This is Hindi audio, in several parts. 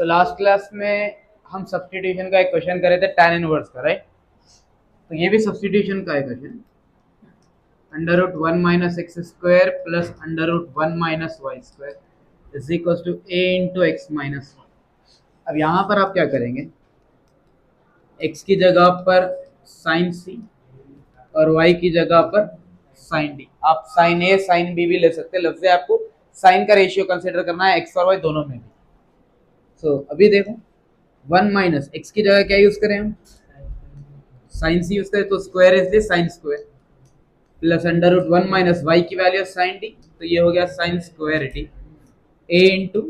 तो लास्ट क्लास में हम सब्स्टिट्यूशन का एक क्वेश्चन करे थे tan इनवर्स का, राइट। तो ये भी सब्स्टिट्यूशन का है question. Under root 1 minus x square plus under root 1 minus y square is equal to a into x minus one. अब यहाँ पर आप क्या करेंगे, x की जगह पर साइन सी और y की जगह पर साइन डी। आप साइन ए साइन बी भी ले सकते हैं, लफ्ज़ आपको साइन का रेशियो कंसिडर करना है x और y दोनों में भी। सो अभी देखो 1 माइनस एक्स की जगह क्या यूज करें हम, साइन सी यूज करें, तो स्क्वायर इसलिए sine square plus under root 1 minus Y की वैल्यू साइन डी, तो ये हो गया sine square D A into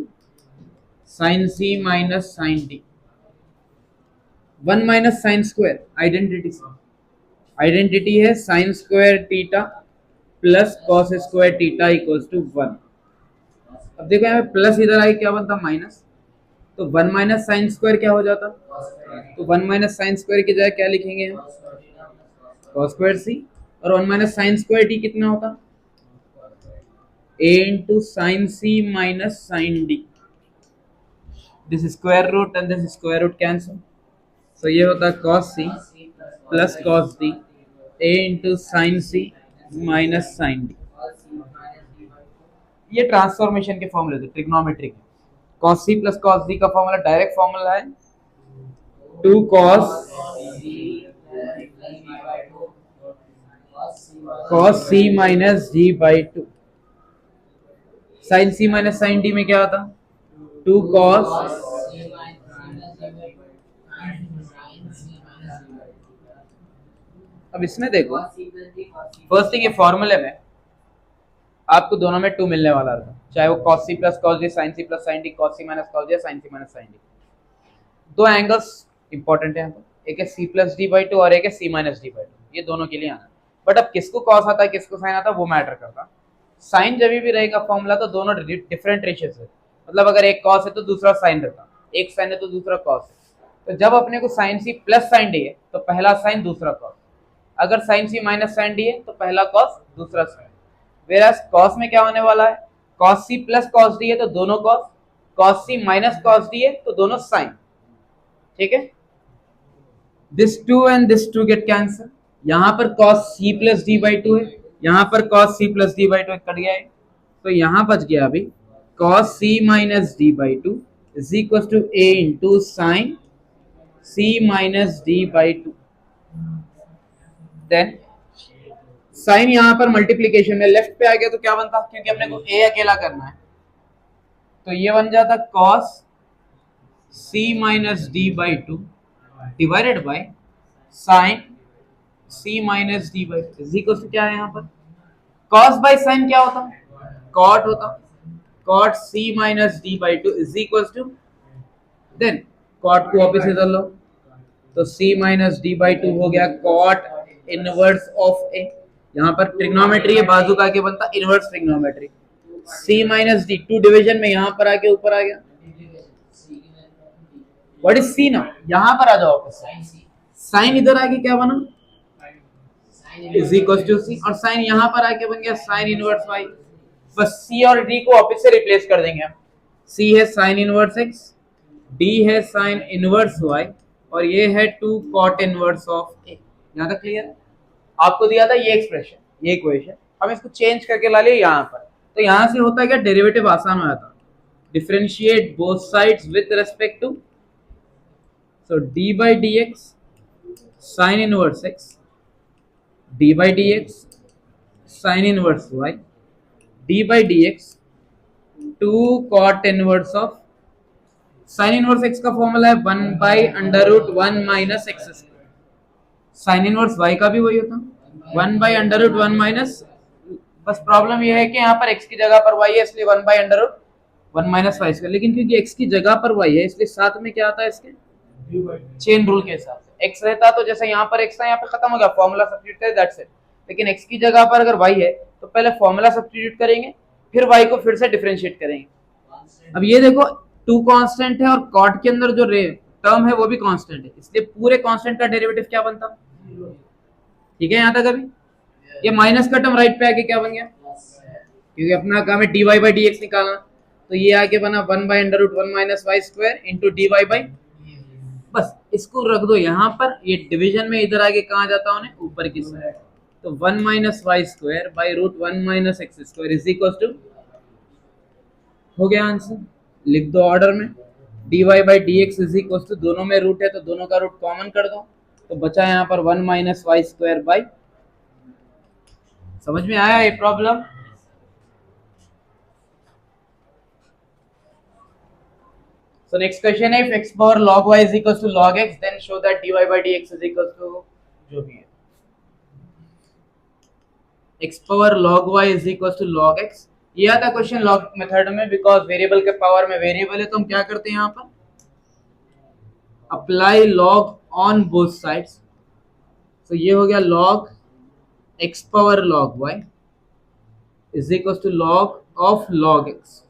sine C minus sine D. 1 minus sine square identity है sine square theta plus cos square theta equals to 1। अब देखो यहाँ पे प्लस इधर आई क्या बनता माइनस, तो 1 माइनस साइन स्क्वायर क्या हो जाता, तो 1 माइनस साइन स्क्वायर की जगह क्या लिखेंगे हम, कॉस स्क्वायर सी, और 1 माइनस साइन स्क्वायर डी कितना होता, a into sine C minus sine D. This square root and this square root cancel, so ये होता है cos C plus cos D a into sine C minus sine D. ये ट्रांसफॉर्मेशन के फॉर्मूले थे, ट्रिग्नोमेट्री के। cos c प्लस cos d का फॉर्मूला डायरेक्ट फॉर्मूला है 2 cos c minus d by 2। Sine c माइनस साइन d में क्या आता, 2 cos। अब इसमें देखो फर्स्ट थिंग, ये फॉर्मूले में आपको दोनों में 2 मिलने वाला था, चाहे वो cos c प्लस cos d, sin c plus sin d, cos c minus cos d, sin c minus sin d। दो एंगल्स इंपॉर्टेंट है, एक है c प्लस d बाई 2 और एक है c माइनस d बाई 2, ये दोनों के लिए आना। बट अब किसको cos आता है किसको sin आता है वो मैटर करता। साइन जब भी रहेगा फॉर्मूला तो दोनों डिफरेंट रेशियोज है, मतलब अगर एक cos है तो दूसरा sin रहता, एक sin है तो दूसरा cos है। तो जब अपने को sin c plus sin d है तो पहला sin दूसरा cos, अगर sin c minus sin d है तो पहला cos दूसरा sin। वेरास cos में क्या होने वाला है, cos c प्लस cos d है तो दोनों cos, cos c minus cos d है तो दोनों sin, ठीक है। This 2 and this 2 get cancel, यहाँ पर cos c plus d by 2 है, यहाँ पर cos c plus d by 2 cut गया है, तो यहाँ बच गया अभी cos c minus d by 2 is equal to a into sine c minus d by 2। Then sign यहाँ पर मल्टीप्लीकेशन में लेफ्ट पे आ गया तो क्या बनता, क्योंकि अपने को a अकेला करना है, तो ये बन जाता cos c minus d by 2 divided by sine c minus d by 2 is equal to क्या है, यहाँ पर cos बाय साइन क्या होता, cot होता, cot c minus d by 2 is equal to, then cot को वापस इधर लो तो c माइनस d बाई 2 हो गया cot इनवर्स ऑफ a। यहाँ पर ट्रिग्नोमेट्री है, बाजू का आगे बनता inverse trigonometry, c minus d 2 division में यहाँ पर आके ऊपर आ गया, व्हाट इज c ना, यहाँ पर आ जाओ वापस, साइन इधर आके क्या बना इज इक्वल टू c, और साइन यहाँ पर आके बन गया साइन इनवर्स y। बस c और d को वापस से रिप्लेस कर देंगे हम, c है साइन इनवर्स x, d है साइन इनवर्स y, और ये है 2 cot इनवर्स ऑफ a। यहाँ तक क्लियर है, आपको दिया था ये एक्सप्रेशन, ये इक्वेशन, हम इसको चेंज करके ला लिए यहाँ पर, तो यहाँ से होता है क्या, डेरिवेटिव आसान हो जाता, differentiate both sides with respect to, so d by dx sin inverse x, d by dx sin inverse y, d by dx 2 cot inverse of, sin inverse x का फॉर्मूला है 1 by under root 1 minus x square, sin inverse y का भी वही होता 1 by under root 1 minus, बस प्रॉब्लम ये है कि यहाँ पर x की जगह पर y है इसलिए 1 by under root 1 minus y square, लेकिन क्योंकि x की जगह पर y है इसलिए साथ में क्या आता है इसके चेन रूल के हिसाब से, x रहता तो जैसे यहाँ पर x था यहाँ पे खत्म हो गया, फॉर्मूला सब्स्टिट्यूट करें दैट्स इट। लेकिन x की जगह पर अगर y है तो पहले फॉर्मूला सब्स्टिट्यूट करेंगे फिर y को फिर से डिफरेंशिएट करेंगे। अब ये देखो 2 कांस्टेंट है और कॉट के अंदर जो टर्म है वो भी कांस्टेंट है, इसलिए पूरे कांस्टेंट का डेरिवेटिव क्या बनता, ठीक है यहाँ तक अभी। ये माइनस का टर्म राइट पे आके क्या बन गया, क्योंकि अपना काम है dy by dx निकालना, तो ये आगे बना 1/√1 minus y square into d y by, बस इसको रख दो यहाँ पर, ये डिवीजन में इधर आगे कहाँ जाता हूँ ऊपर की साइड, तो 1 minus y square by √1 minus x square is equal to, हो गया आंसर, लिख दो ऑर्डर में, d y by d x is equal to, दोनों में रूट है तो दोनों का रूट कॉमन कर दो, तो बचा यहाँ पर 1 माइनस वाई स्क्वायर बाई, समझ में आया ये प्रॉब्लम? So next question है, if x power log y is equals to log x, then show that dy by dx is equals to जो भी है, x power log y is equals to log x, ये आता क्वेश्चन log मेथड में, बिकॉज वेरिएबल के पावर में वेरिएबल है तो हम क्या करते हैं यहाँ पर apply log on both sides, तो ये हो गया log x power log y is equal to log of log x,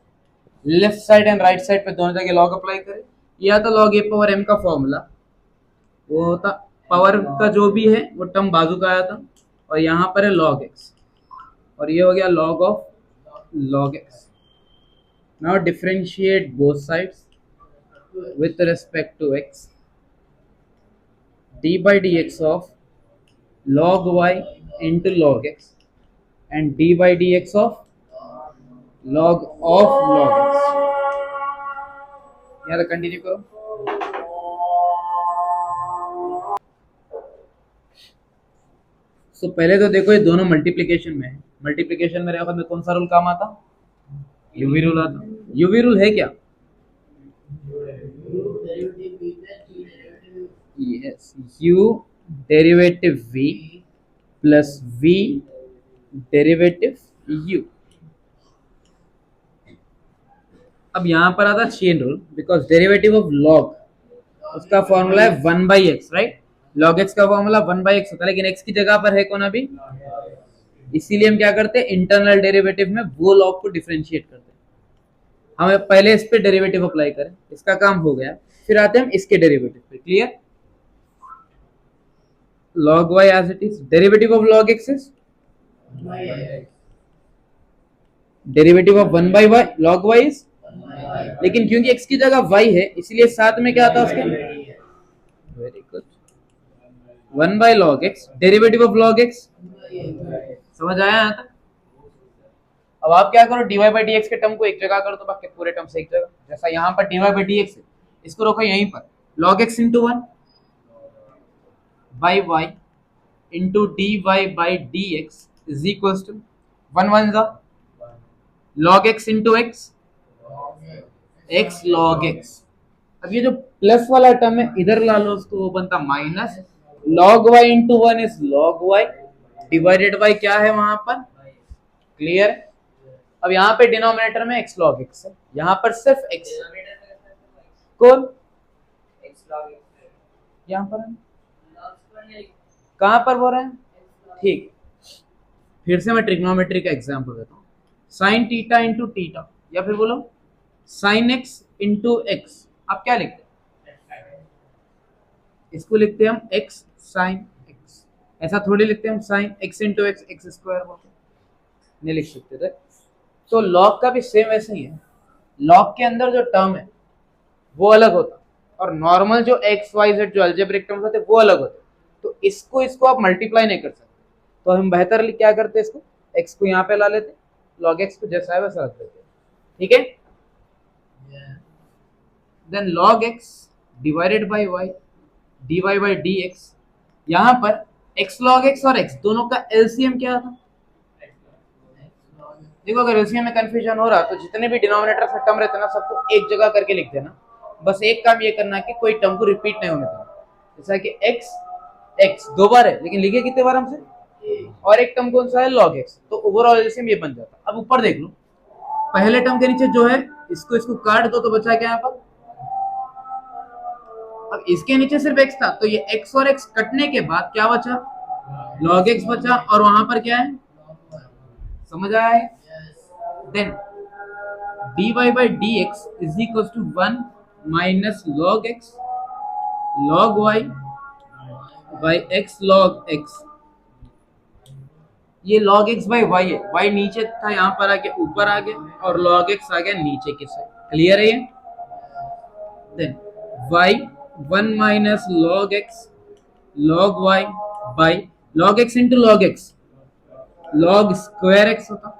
left side and right side पे दोनों जगह लॉग अप्लाई करें, या तो लॉग ए पावर एम का फॉर्मूला, वो होता पावर का जो भी है वो टर्म बाजू का आया था, और यहाँ पर है लॉग एक्स, और ये हो गया log of log x. Now differentiate both sides with respect to x, d by d x of log y into log x and d by d x of log of log x, यहाँ कंटिन्यू करो। तो पहले तो देखो ये दोनों मल्टीप्लिकेशन में है, मल्टीप्लिकेशन में में कौन सा रूल काम आता, यूवी रूल आता, यूवी रूल है क्या, yes, u derivative v plus v derivative u। अब यहाँ पर आता chain rule, because derivative of log उसका फॉर्मूला है 1/x, राइट, log x का फॉर्मूला 1/x होता है, लेकिन x की जगह पर है कौन अभी, इसीलिए हम क्या करते हैं इंटरनल डेरिवेटिव में वो लॉग को डिफरेंशिएट करते हैं, हमें पहले इस पे डेरिवेटिव अप्लाई करें, इसका काम हो गया, फिर आते हैं हम इसके डेरिवेटिव पे, clear, log y as it is, derivative of log x is derivative of 1/y, log y is, लेकिन क्योंकि x की जगह y है इसलिए साथ में क्या आता है उसके, very good, 1/log x derivative of log x, समझ आया यहाँ तक? अब आप क्या करो, dy by dx के टर्म को एक जगह कर दो, बाकी पूरे टर्म से एक जगह, जैसा यहाँ पर dy by dx है, इसको रखो यहीं पर, log x into 1 by y into dy by dx is equals to 1 1 जा log x into x, x log x, अब ये जो प्लस वाला टर्म है इधर ला लो उसको, वो बनता minus log y into 1 is log y divided by क्या है वहां पर, क्लियर। अब यहाँ पे डिनोमिनेटर में x log x है, यहाँ पर सिर्फ x, कौन यहाँ पर है, कहाँ पर बोल रहे हैं, ठीक, फिर से मैं ट्रिग्नोमेट्री का एग्जांपल देता हूँ, साइन थीटा इंटू थीटा, या फिर बोलो साइन एक्स इंटू एक्स, आप क्या लिखते हैं, इसको लिखते हैं हम x साइन x, ऐसा थोड़ी लिखते हैं हम sine x into x, x square नहीं लिख सकते थे। तो लॉग का भी सेम ऐसे ही है, लॉग के अंदर जो टर्म है वो अलग होता, और नॉर्मल जो एक्स वाई जेड जो अलजेब्रिक टर्म्स होते वो अलग होते, तो इसको आप मल्टीप्लाई नहीं कर सकते, तो हम बेहतर क्या करते हैं, इसको x को यहाँ पे ला लेते, log x को जैसा है वैसा रख देते, ठीक है, देन log x डिवाइडेड बाय y dy by dx, यहाँ पर x log x और x दोनों का एलसीएम क्या था, देखो अगर एलसीएम में कंफ्यूजन हो रहा तो जितने भी डिनोमिनेटर से टर्म रहते ना सबको एक जगह करके लिख देना, बस एक काम ये करना कि कोई टर्म को रिपीट नहीं होने देना, जैसा कि x दो बार है लेकिन लिखे कितने बार हमसे, और एक टर्म कौन सा है log x, तो ओवरऑल एलसीएम ये बन जाता। अब ऊपर देख लो, पहले टर्म के नीचे जो है इसको काट दो तो बचा क्या यहाँ पर, अब इसके नीचे सिर्फ x था तो ये x और x कटने के बाद क्या बचा, log x बचा, और वहां पर क्या है, समझ आया है, then dy by dx is equals to 1 minus log x log y by x log x, ये log x बाई y है, y नीचे था यहाँ पर आके ऊपर आ गया और log x आ गया नीचे की साइड। क्लियर है ये? Then y 1 minus log x log y by log x into log x log square x होता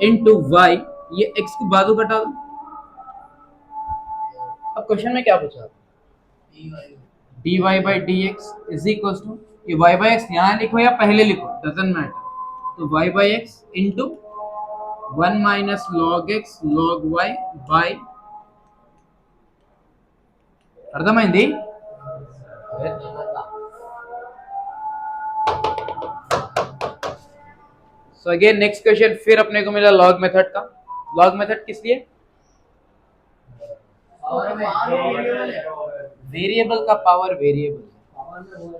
इंटू y, ये x को बाजू घटा दो। अब क्वेश्चन में क्या पूछा? dy by dx is equal to, ये y बाई एक्स यहाँ लिखो या पहले लिखो, डजेंट मैटर। तो y by x into 1 minus log x log y by, అర్థమైంది? सो अगेन नेक्स्ट क्वेश्चन फिर अपने को मिला लॉग मेथड का। लॉग मेथड किस लिए? वेरिएबल का power variable,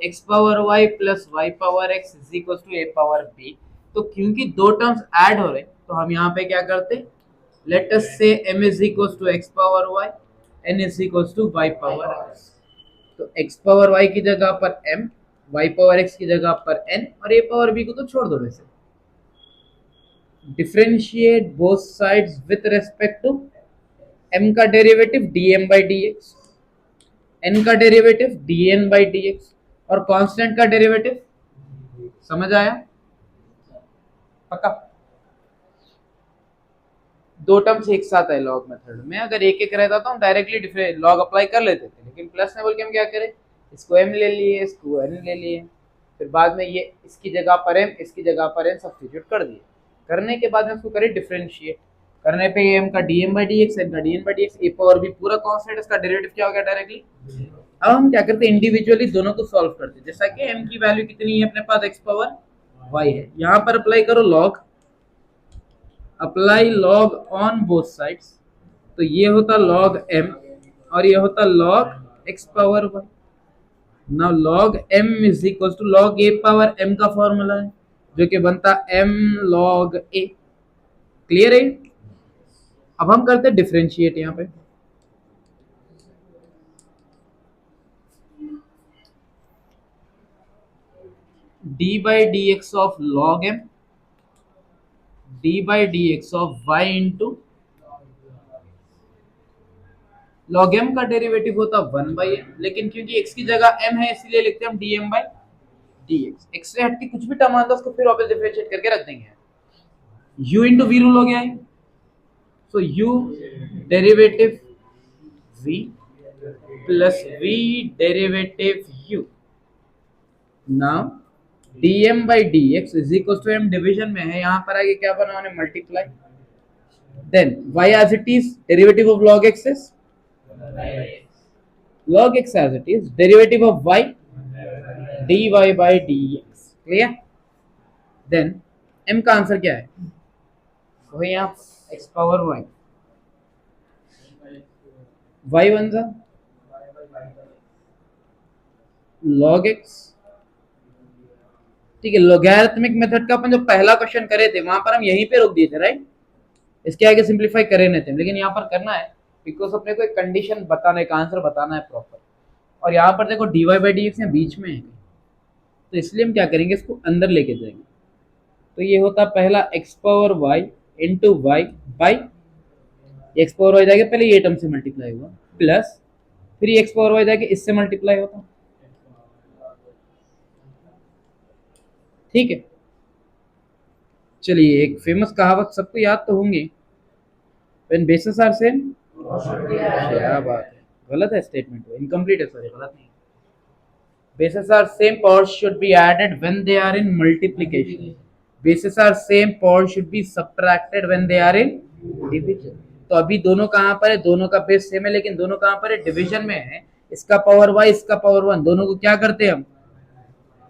x power y plus y power x is equal to a power b। तो क्योंकि दो टर्म्स ऐड हो रहे तो हम यहाँ पे क्या करते, late us say m is equal to x power y, n is equal to y power x। तो x पावर y की जगह पर m, y पावर x की जगह पर n और a पावर b को तो छोड़ दो वैसे। Differentiate both sides with respect to m का derivative dm by dx, n का डेरिवेटिव dn बाई dx और कांस्टेंट का डेरिवेटिव। समझ आया? पक्का? दो टर्म्स एक साथ है लॉग मेथड में, अगर एक एक रहता तो हम डायरेक्टली लॉग अप्लाई कर लेते थे, लेकिन प्लस में बोल के हम क्या करें, इसको m ले लिए, इसको n ले लिए, फिर बाद में ये इसकी जगह पर m, इसकी जगह पर n सब्स्टिट्यूट कर दिए। करने के बाद में उसको करें डिफरेंशिएट, करने पे m का dm बाई dx, n का dn by dx, a power b पूरा कांस्टेंट, इसका डेरिवेटिव क्या हो गया डायरेक्टली। अब हम क्या करते हैं, इंडिविजुअली दोनों को सॉल्व करते हैं। जैसा कि m की वैल्यू कितनी है अपने पास, x पावर y है, यहाँ पर अप्लाई करो log, apply log on both sides, तो ये होता log m और ये होता log x power y। Now log m is equal to log a power m का फॉर्मूला है जो कि बनता m log a। क्लियर है? अब हम करते हैं डिफरेंशिएट यहाँ पे, d by d x of log m, d by d x of y into log m का डेरिवेटिव होता 1 बाई m, लेकिन क्योंकि x की जगह m है इसलिए लिखते हैं हम dm बाई dx। x से हटके कुछ भी टर्म आता है उसको फिर वापस डिफरेंशिएट करके रख देंगे। u इंटू v रूल हो गया है, so u derivative v plus v derivative u। Now dm by dx is equal to m division में है, यहाँ पर आगे क्या बना हमने multiply, then y as it is derivative of log x is log x as it is derivative of y dy by dx। Clear? Then m का आंसर क्या है, वही यहाँ x power y, y one जा log x। ठीक है, लोगैरिथमिक मेथड का अपन जो पहला क्वेश्चन करे थे वहां पर हम यहीं पे रोक दिए थे, राइट? इसके आगे सिंपलीफाई करे नहीं थे, लेकिन यहाँ पर करना है बिकॉज अपने को एक कंडीशन बताना है, एक आंसर बताना है प्रॉपर। और यहाँ पर देखो dy बाई डी एक्स बीच में है, तो इसलिए हम क्या करेंगे, इसको अंदर लेके जाएंगे। तो ये होता पहला x power y into y by, x power y जाके पहले ये टर्म से मल्टीप्लाई हुआ, प्लस फिर ये एक्स पावर वाई जाके इससे मल्टीप्लाई होता। ठीक है, चलिए एक फेमस कहावत सबको याद तो होंगी, व्हेन बेसिस आर सेम। क्या बात है, गलत है स्टेटमेंट, इनकम्प्लीट है, सॉरी गलत नहीं। Bases are same, powers should be added when they are in multiplication. Bases are same, powers should be subtracted when they are in division. तो अभी दोनों कहाँ पर है, दोनों का बेस सेम है, लेकिन दोनों कहाँ पर है, डिवीजन में है। इसका पावर y, इसका पावर 1, दोनों को क्या करते हैं हम,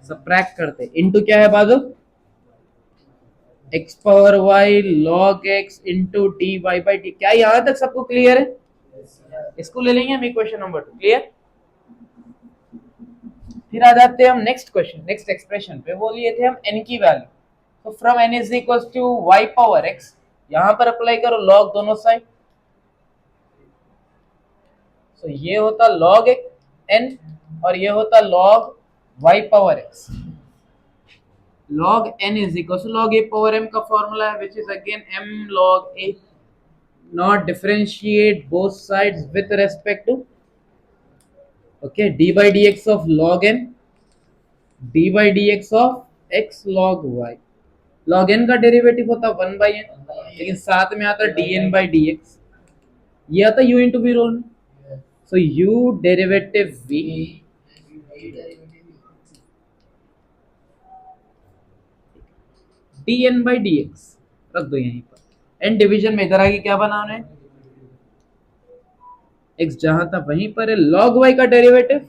सबट्रैक्ट करते हैं। इनटू क्या है बाजू, x power y log x into dy by D. क्या यहाँ तक सबको क्लियर है? इसको ले लेंगे हम इक्वेशन नंबर 2। क्लियर? फिर आ जाते हैं हम नेक्स्ट क्वेश्चन, नेक्स्ट एक्सप्रेशन पे। वो लिए थे हम n की वैल्यू, तो from n is equal to y power x, यहां पर अप्लाई करो log दोनों साइड, तो ये होता log n और ये होता log y power x। log n is equal to log a power m का फॉर्मूला है which is again m log a. Now differentiate both sides with respect to okay d by dx of log n, d by dx of x log y. log n का डेरिवेटिव होता है 1 by n, लेकिन साथ में आता है dn by dx, ये आता है u into v रोल में, so u derivative v dn by dx रख दो यहीं पर, n डिवीजन में इधर आगे क्या बनाना है, x जहां था वहीं पर है, log y का डेरिवेटिव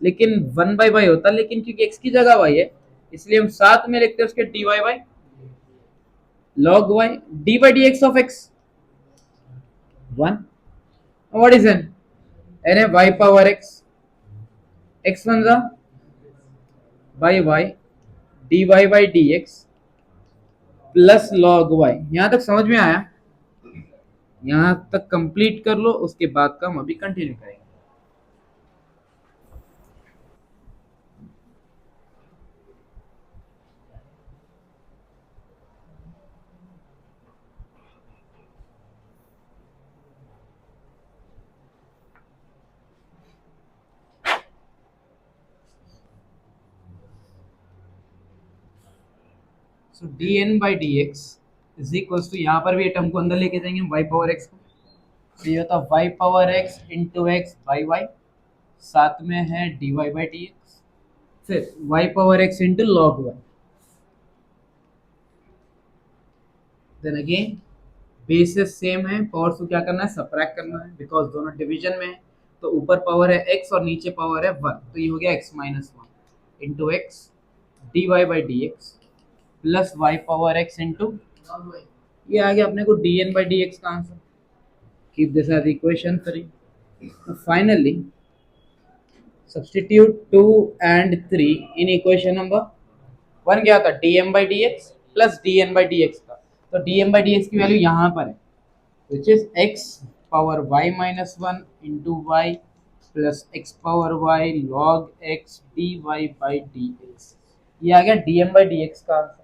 लेकिन 1 by y होता, लेकिन क्योंकि x की जगह y है इसलिए हम साथ में लिखते हैं उसके dy by log y, d by dx of x 1. What is n? n है y power x, x one जा by y dy by dx plus log y. यहां तक समझ में आया? यहां तक कंप्लीट कर लो, उसके बाद का हम अभी कंटिन्यू करेंगे. So dn by dx is equals to, यहाँ पर भी टर्म को अंदर लेके जाएंगे y पावर x को, तो ये होता y power x into x by y, साथ में है dy by dx, फिर y power x into log y, then again basis same है, पावर्स को क्या करना है, सबट्रैक्ट करना है, बिकॉज दोनों डिवीजन में है, तो ऊपर पावर है x और नीचे पावर है 1, तो ये हो गया x minus 1 into x dy by dx plus y power x into, ये आ गया अपने को dn by dx का answer. Keep this as equation 3. Finally substitute 2 and 3 in equation number 1 क्या था, dm by dx प्लस dn by dx का, तो dm by dx की वैल्यू यहाँ पर है which is x power y minus 1 into y plus x power y log x dy by dx. ये आ गया dm by dx का answer,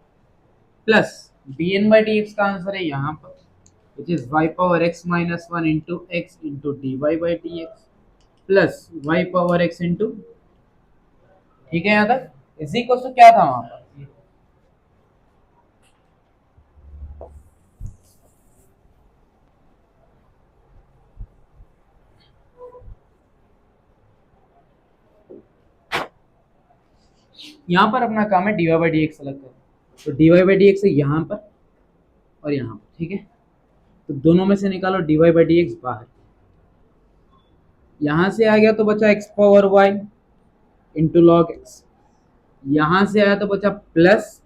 plus dn by dx का आंसर है यहाँ पर which is y power x minus 1 into x into dy by dx plus y power x into, ठीक है यहाँ तक, इज इक्वल टू क्या था वहां पर, यहाँ पर अपना काम है dy by dx अलग करना, तो dy by dx है यहाँ पर और यहाँ पर, ठीक है, तो दोनों में से निकालो dy by dx बाहर, यहां से आ गया तो बचा x power y into log x, यहां से आया तो बचा plus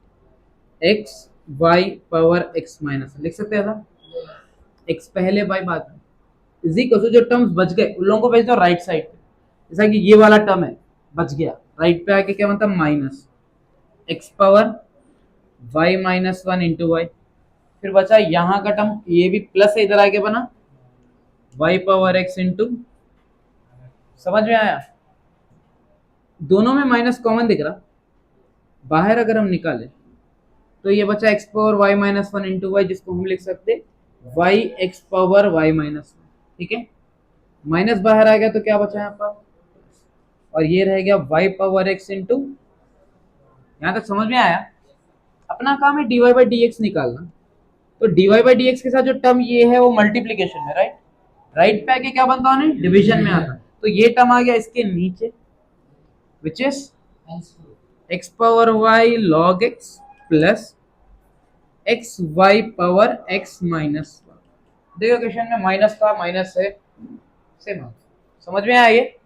x y power x minus, लिख सकते हैं ना, x पहले y बाद में, इज इक्वल टू जो टर्म्स बच गए उन लोगों को भेज दो राइट साइड पे, जैसा कि ये वाला टर्म है बच गया, राइट पे आके क्या बनता minus x power y minus 1 into y, फिर बचा यहाँ का टर्म, ये भी प्लस है इधर आके बना y पावर x इंटू, समझ में आया, दोनों में माइनस कॉमन दिख रहा, बाहर अगर हम निकालें तो ये बचा x power y minus 1 into y, जिसको हम लिख सकते y x power y minus 1, ठीक है, माइनस बाहर आ गया तो क्या बचा यहाँ पर, और ये रह गया y पावर x इंटू, यहाँ तक समझ में आया, अपना काम है dy by dx निकालना, तो dy by dx के साथ जो टर्म ये है वो मल्टीप्लीकेशन है, राइट, राइट पे आके क्या बनता है, डिवीजन में आता, तो ये टर्म आ गया इसके नीचे which is x power y log x प्लस x y power x minus 1, देखो क्वेश्चन में माइनस का माइनस है, सेम समझ में आया ये,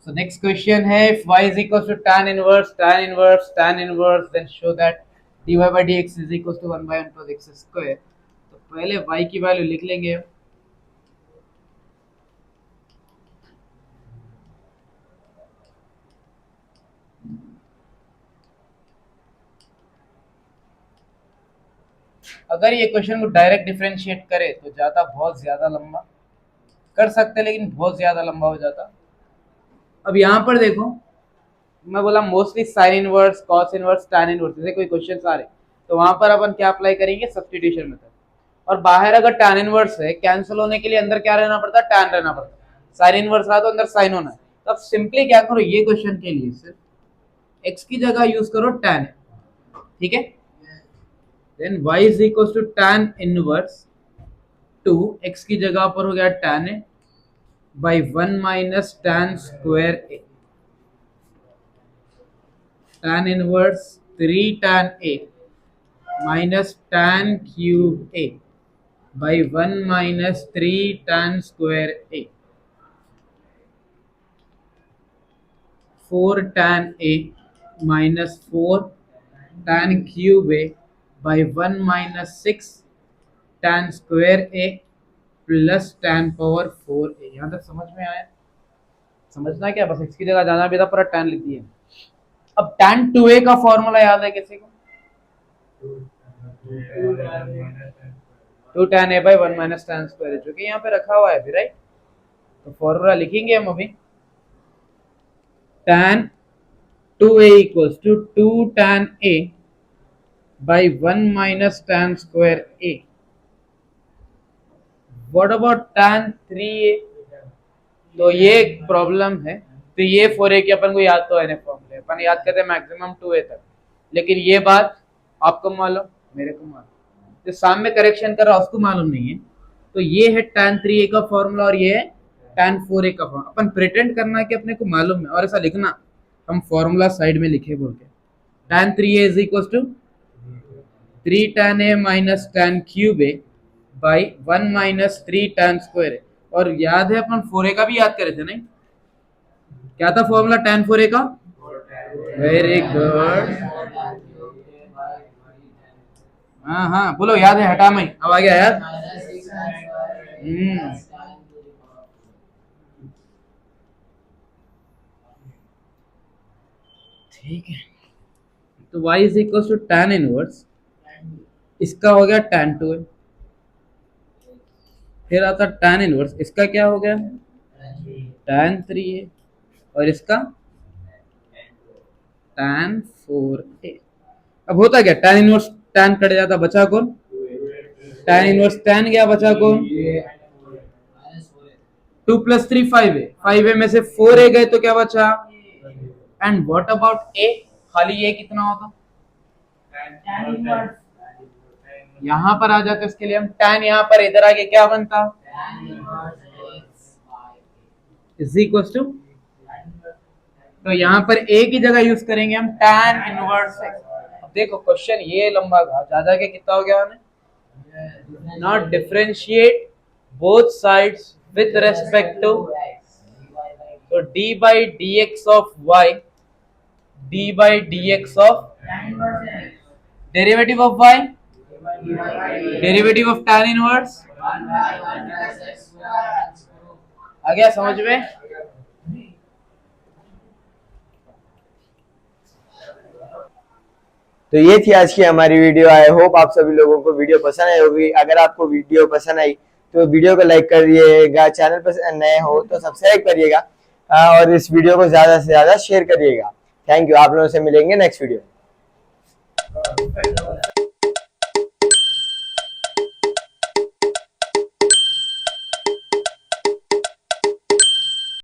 So next question है, if y is equals to tan inverse then show that dy by dx is equals to 1 by 1 plus x square. तो पहले y की वैल्यू लिख लेंगे, अगर ये क्वेश्चन को डायरेक्ट डिफरेंशिएट करे तो जाता बहुत ज्यादा लंबा, कर सकते लेकिन बहुत ज्यादा लंबा हो जाता, अब यहाँ पर देखो, मैं बोला mostly sine inverse, cos inverse, tan inverse, जैसे कोई क्वेश्चन आ रहे तो वहां पर अपन क्या अप्लाई करेंगे, सब्स्टिट्यूशन मेथड। और बाहर अगर टैन इनवर्स है, कैंसिल होने के लिए अंदर क्या रहना पड़ता है, टैन रहना पड़ता है। साइन इनवर्स रहा तो अंदर साइन होना है। तो अब सिंपली क्या करो, ये क्वेश्चन के लिए सिर्फ x की जगह यूज करो टैन, ठीक है। Then y is equal to tan inverse 2, x की जगह पर हो गया tan a by 1 minus tan square a, tan inverse 3 tan A minus tan cube A by 1 minus 3 tan square A, 4 tan A minus 4 tan cube A by 1 minus 6 tan square A plus tan power 4A। यहाँ तक समझ में आया? समझना क्या, बस x की जगह जाना भी था, पूरा tan लिख दिया। अब tan 2A का फॉर्मूला याद है किसी को? 2 tan A by 1 minus tan square, जो कि यहाँ पे रखा हुआ है अभी, राइट। तो फॉर्मूला लिखेंगे हम अभी, tan 2A equals to 2 tan A by 1 minus tan square A. What about tan 3A? तो ये एक प्रॉब्लम है। तो ये 4A की अपन को याद तो है, फॉर्मूले अपन याद करते हैं मैक्सिमम 2A तक, लेकिन ये बात आपको मालूम, मेरे को मालूम, जो सामने करेक्शन कर रहा उसको मालूम नहीं है। तो ये है tan 3A का फॉर्मूला और ये है tan 4A का फॉर्मूला। अपन प्रिटेंड करना है कि अपने को मालूम है और ऐसा लिखना, हम फॉर्मूला साइड में लिखे बोल के, tan 3A is equals to 3 tan A minus tan cube A by 1 minus 3 tan square A। और याद है अपन 4A का भी याद करे थे नहीं, क्या था फॉर्मूला tan 4A का? वेरी गुड, हाँ हाँ बोलो, याद है, हटा मैं, अब आ गया याद। ठीक है, तो y is equal to tan inverse, इसका हो गया tan 2A, फिर आता tan इनवर्स, इसका क्या हो गया tan 3A, और इसका tan 4A। अब होता क्या, tan इनवर्स tan कट जाता, बचा कौन, tan इनवर्स tan गया, बचा कौन, 2 प्लस 3 5A, 5A में से 4A गए तो क्या बचा, एंड व्हाट अबाउट A, खाली A कितना होता, यहाँ पर आ जाते, इसके लिए हम tan यहाँ पर इधर आके क्या बनता, इज इक्वल टू, तो यहाँ पर A की जगह यूज करेंगे हम tan इनवर्स X। अब देखो क्वेश्चन ये लंबा जा जाके कितना हो गया हमें, not differentiate both sides with respect to, तो d by dx of y, d by dx of derivative of y, derivative of tan inverse, आ गया समझ में? तो ये थी आज की हमारी वीडियो। आई होप आप सभी लोगों को वीडियो पसंद आई होगी। अगर आपको वीडियो पसंद आई तो वीडियो को लाइक करिएगा, चैनल पर नए हो तो सब्सक्राइब करिएगा और इस वीडियो को ज्यादा से ज्यादा शेयर करिएगा। थैंक यू, आप लोगों से मिलेंगे नेक्स्ट वीडियो।